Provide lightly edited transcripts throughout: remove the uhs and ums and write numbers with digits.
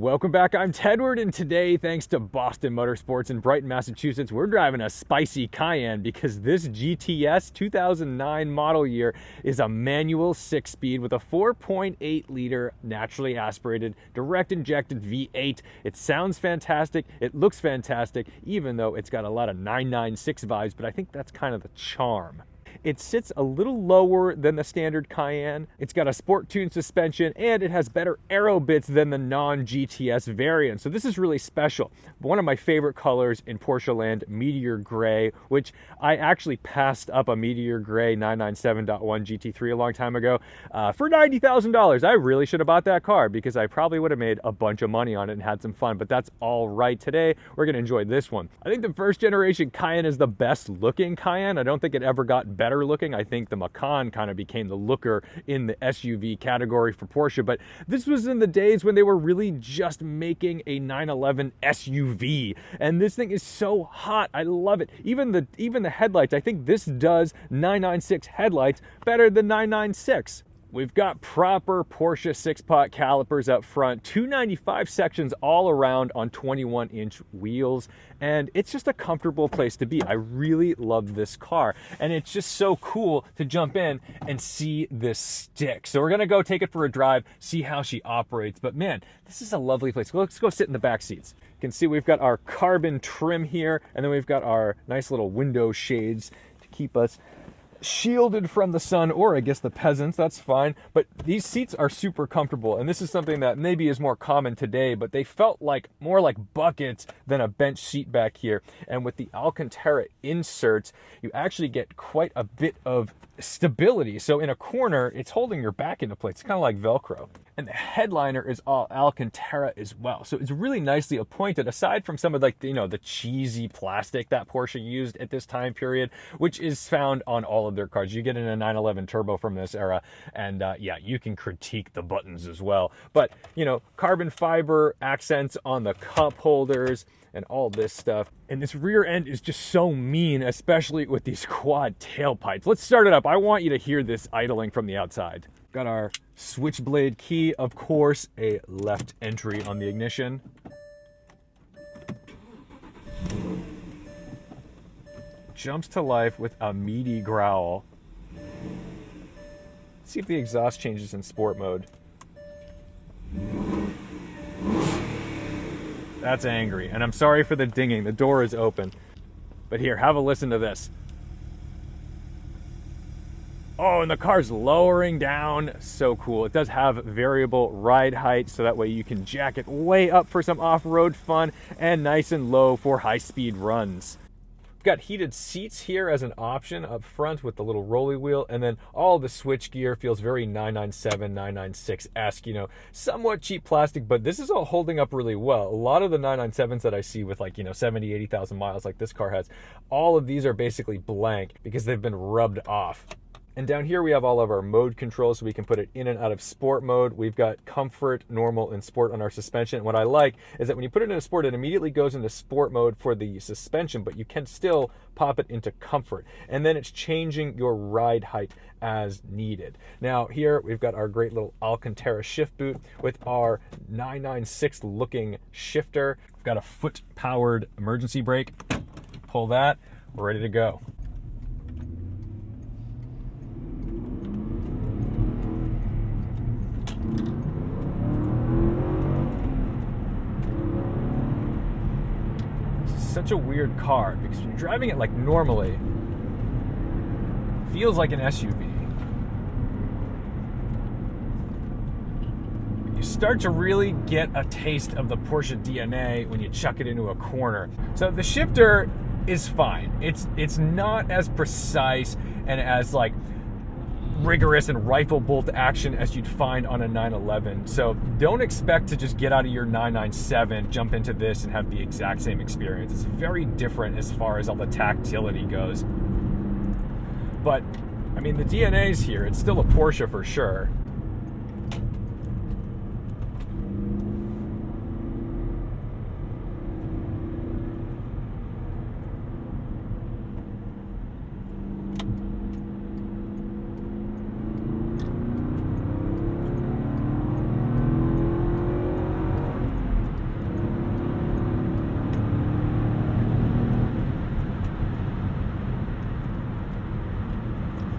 Welcome back, I'm Tedward, and today, thanks to Boston Motorsports in Brighton, Massachusetts, we're driving a spicy Cayenne because this GTS 2009 model year is a manual 6-speed with a 4.8 liter naturally aspirated direct injected V8. It sounds fantastic, it looks fantastic, even though it's got a lot of 996 vibes, but I think that's kind of the charm. It sits a little lower than the standard Cayenne. It's got a sport tuned suspension and it has better aero bits than the non-GTS variant. So this is really special. One of my favorite colors in Porsche land, Meteor Gray, which I actually passed up a Meteor Gray 997.1 GT3 a long time ago for $90,000. I really should have bought that car because I probably would have made a bunch of money on it and had some fun, but that's all right. Today, we're gonna enjoy this one. I think the first generation Cayenne is the best looking Cayenne. I don't think it ever got better looking. I think the Macan kind of became the looker in the SUV category for Porsche, but this was in the days when they were really just making a 911 SUV, and this thing is so hot. I love it. Even the headlights, I think this does 996 headlights better than 996. We've got proper Porsche 6-pot calipers up front, 295 sections all around on 21-inch wheels, and it's just a comfortable place to be. I really love this car, and it's just so cool to jump in and see this stick. So we're gonna go take it for a drive, see how she operates, but man, this is a lovely place. Let's go sit in the back seats. You can see we've got our carbon trim here, and then we've got our nice little window shades to keep us shielded from the sun, or I guess the peasants, that's fine. But these seats are super comfortable, and this is something that maybe is more common today, but they felt like more like buckets than a bench seat back here. And with the Alcantara inserts, you actually get quite a bit of stability. So in a corner, it's holding your back into place. It's kind of like Velcro. And the headliner is all Alcantara as well. So it's really nicely appointed, aside from some of like, the cheesy plastic that Porsche used at this time period, which is found on all of their cars. You get in a 911 Turbo from this era, and yeah, you can critique the buttons as well. But, carbon fiber accents on the cup holders and all this stuff. And this rear end is just so mean, especially with these quad tailpipes. Let's start it up. I want you to hear this idling from the outside. Got our switchblade key, of course, a left entry on the ignition. Jumps to life with a meaty growl. Let's see if the exhaust changes in sport mode. That's angry, and I'm sorry for the dinging. The door is open. But here, have a listen to this. Oh, and the car's lowering down. So cool. It does have variable ride height, so that way you can jack it way up for some off-road fun and nice and low for high-speed runs. Got heated seats here as an option up front with the little rolly wheel, and then all the switch gear feels very 997, 996-esque, somewhat cheap plastic, but this is all holding up really well. A lot of the 997s that I see with 70, 80,000 miles like this car has, all of these are basically blank because they've been rubbed off. And down here we have all of our mode controls, so we can put it in and out of sport mode. We've got comfort, normal, and sport on our suspension. And what I like is that when you put it into sport, it immediately goes into sport mode for the suspension, but you can still pop it into comfort. And then it's changing your ride height as needed. Now here we've got our great little Alcantara shift boot with our 996 looking shifter. We've got a foot powered emergency brake. Pull that, we're ready to go. Such a weird car because when you're driving it like normally, it feels like an SUV. You start to really get a taste of the Porsche DNA when you chuck it into a corner. So the shifter is fine. It's not as precise and as rigorous and rifle bolt action as you'd find on a 911. So don't expect to just get out of your 997, jump into this, and have the exact same experience. It's very different as far as all the tactility goes. But, I mean, the DNA's here. It's still a Porsche for sure.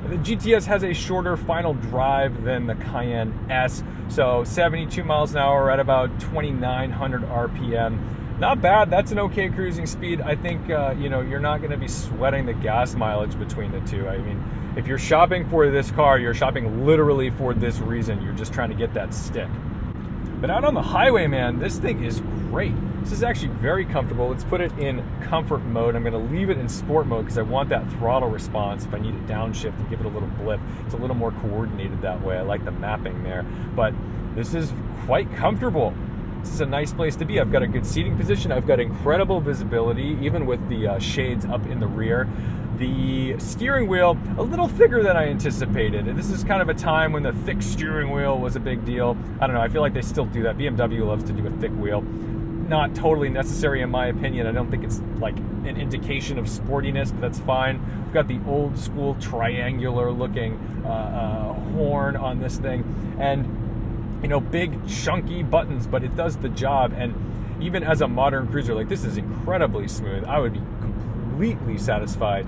The GTS has a shorter final drive than the Cayenne S, so 72 miles an hour at about 2,900 RPM. Not bad. That's an okay cruising speed. I think you're not going to be sweating the gas mileage between the two. I mean, if you're shopping for this car, you're shopping literally for this reason. You're just trying to get that stick. But out on the highway, man, this thing is great. This is actually very comfortable. Let's put it in comfort mode. I'm going to leave it in sport mode because I want that throttle response if I need to downshift and give it a little blip. It's a little more coordinated that way. I like the mapping there. But this is quite comfortable. This is a nice place to be. I've got a good seating position. I've got incredible visibility, even with the shades up in the rear. The steering wheel, a little thicker than I anticipated. And this is kind of a time when the thick steering wheel was a big deal. I don't know, I feel like they still do that. BMW loves to do a thick wheel. Not totally necessary in my opinion. I don't think it's like an indication of sportiness, but that's fine. We've got the old school triangular looking horn on this thing. And big chunky buttons, but it does the job. And even as a modern cruiser, like, this is incredibly smooth. I would be completely satisfied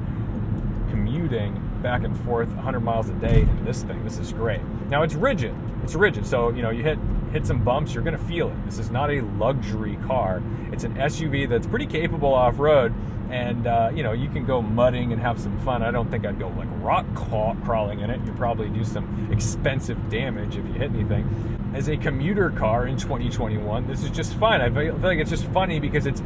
commuting back and forth 100 miles a day in this thing. This is great. Now it's rigid. So you hit some bumps, you're gonna feel it. This is not a luxury car. It's an SUV that's pretty capable off-road, and you can go mudding and have some fun. I don't think I'd go like rock crawling in it. You'd probably do some expensive damage if you hit anything. As a commuter car in 2021, this is just fine. I feel like it's just funny because it's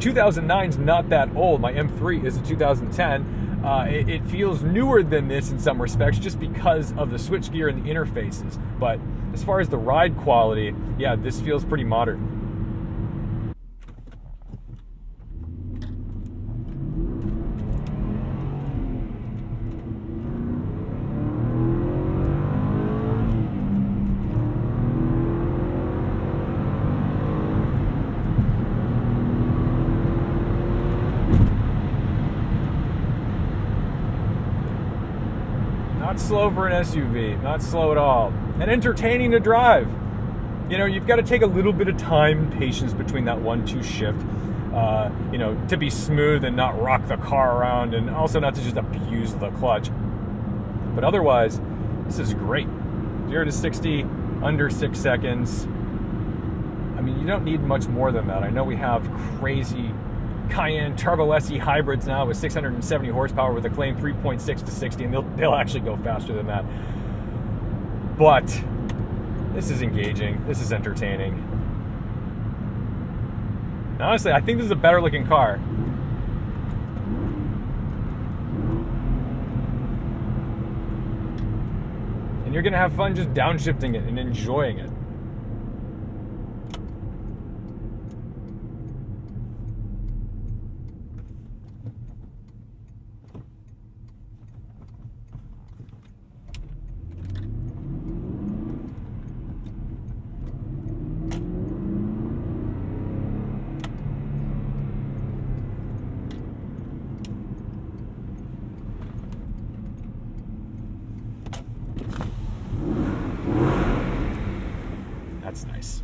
2009's not that old. My M3 is a 2010. It feels newer than this in some respects just because of the switchgear and the interfaces. But as far as the ride quality, yeah, this feels pretty modern. Not slow for an SUV, not slow at all. And entertaining to drive. You've got to take a little bit of time and patience between that 1-2 shift, to be smooth and not rock the car around, and also not to just abuse the clutch. But otherwise, this is great. 0 to 60, under 6 seconds. I mean, you don't need much more than that. I know we have crazy Cayenne Turbo SE hybrids now with 670 horsepower with a claim 3.6 to 60, and they'll actually go faster than that. But this is engaging. This is entertaining. And honestly, I think this is a better looking car. And you're going to have fun just downshifting it and enjoying it. That's nice.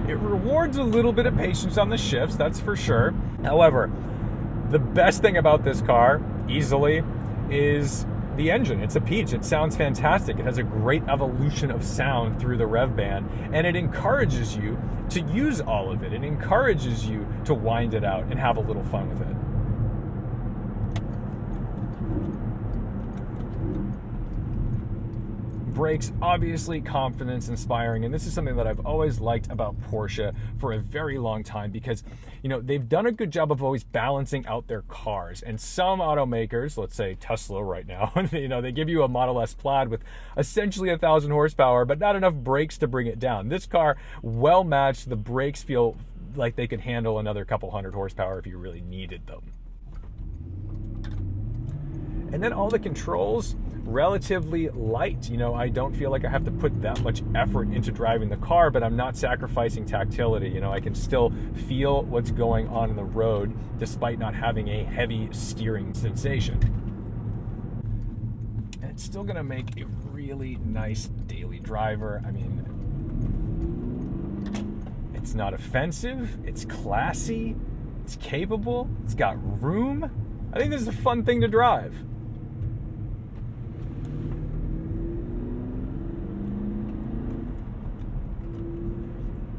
It rewards a little bit of patience on the shifts, that's for sure. However, the best thing about this car, easily, is the engine. It's a peach. It sounds fantastic. It has a great evolution of sound through the rev band, and it encourages you to use all of it. It encourages you to wind it out and have a little fun with it. Brakes, obviously confidence inspiring, and this is something that I've always liked about Porsche for a very long time, because they've done a good job of always balancing out their cars. And some automakers, let's say Tesla right now, they give you a Model S Plaid with essentially 1,000 horsepower but not enough brakes to bring it down. This car, well matched. The brakes feel like they could handle another couple hundred horsepower if you really needed them. And then all the controls, relatively light. You know, I don't feel like I have to put that much effort into driving the car, but I'm not sacrificing tactility. You know, I can still feel what's going on in the road despite not having a heavy steering sensation. And it's still gonna make a really nice daily driver. I mean, it's not offensive, it's classy, it's capable, it's got room. I think this is a fun thing to drive.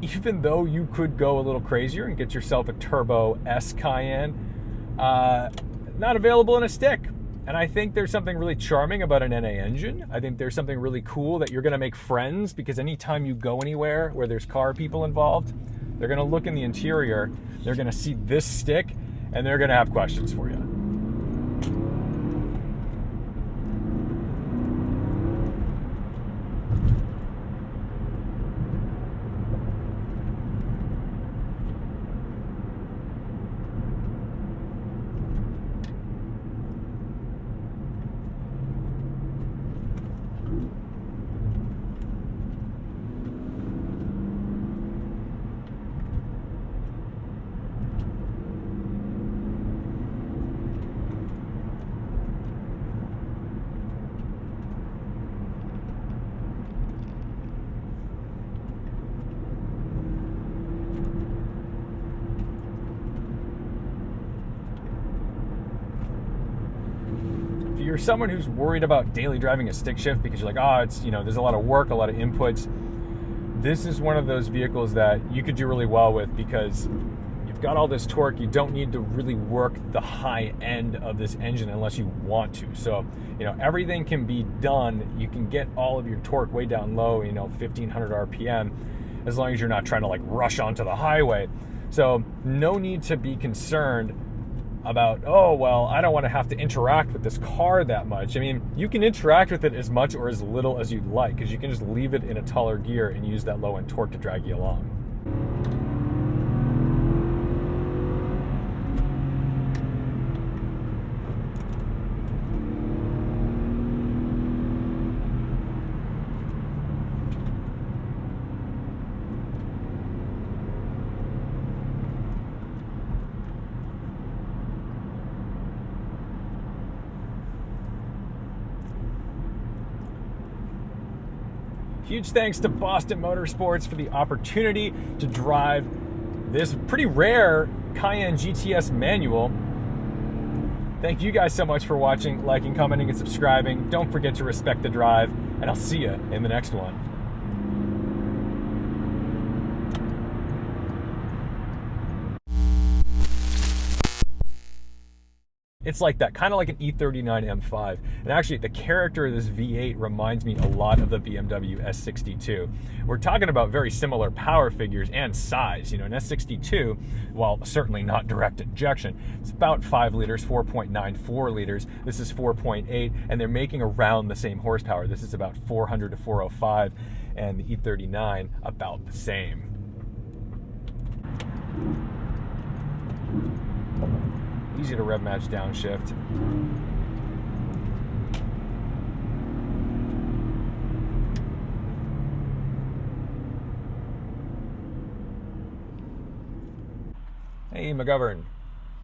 Even though you could go a little crazier and get yourself a Turbo S Cayenne, not available in a stick. And I think there's something really charming about an NA engine. I think there's something really cool that you're gonna make friends, because anytime you go anywhere where there's car people involved, they're gonna look in the interior, they're gonna see this stick, and they're gonna have questions for you. You're someone who's worried about daily driving a stick shift because you're like, oh, it's, you know, there's a lot of work, a lot of inputs. This is one of those vehicles that you could do really well with, because you've got all this torque. You don't need to really work the high end of this engine unless you want to. So, you know, everything can be done. You can get all of your torque way down low, you know, 1500 RPM, as long as you're not trying to like rush onto the highway. So no need to be concerned about, oh, well, I don't want to have to interact with this car that much. I mean, you can interact with it as much or as little as you'd like, because you can just leave it in a taller gear and use that low end torque to drag you along. Huge thanks to Boston Motorsports for the opportunity to drive this pretty rare Cayenne GTS manual. Thank you guys so much for watching, liking, commenting, and subscribing. Don't forget to respect the drive, and I'll see you in the next one. It's like that, kind of like an E39 M5. And actually, the character of this V8 reminds me a lot of the BMW S62. We're talking about very similar power figures and size. You know, an S62, while certainly not direct injection, it's about 5 liters, 4.94 liters. This is 4.8, and they're making around the same horsepower. This is about 400 to 405, and the E39 about the same. Easy to rev match downshift. Hey, McGovern.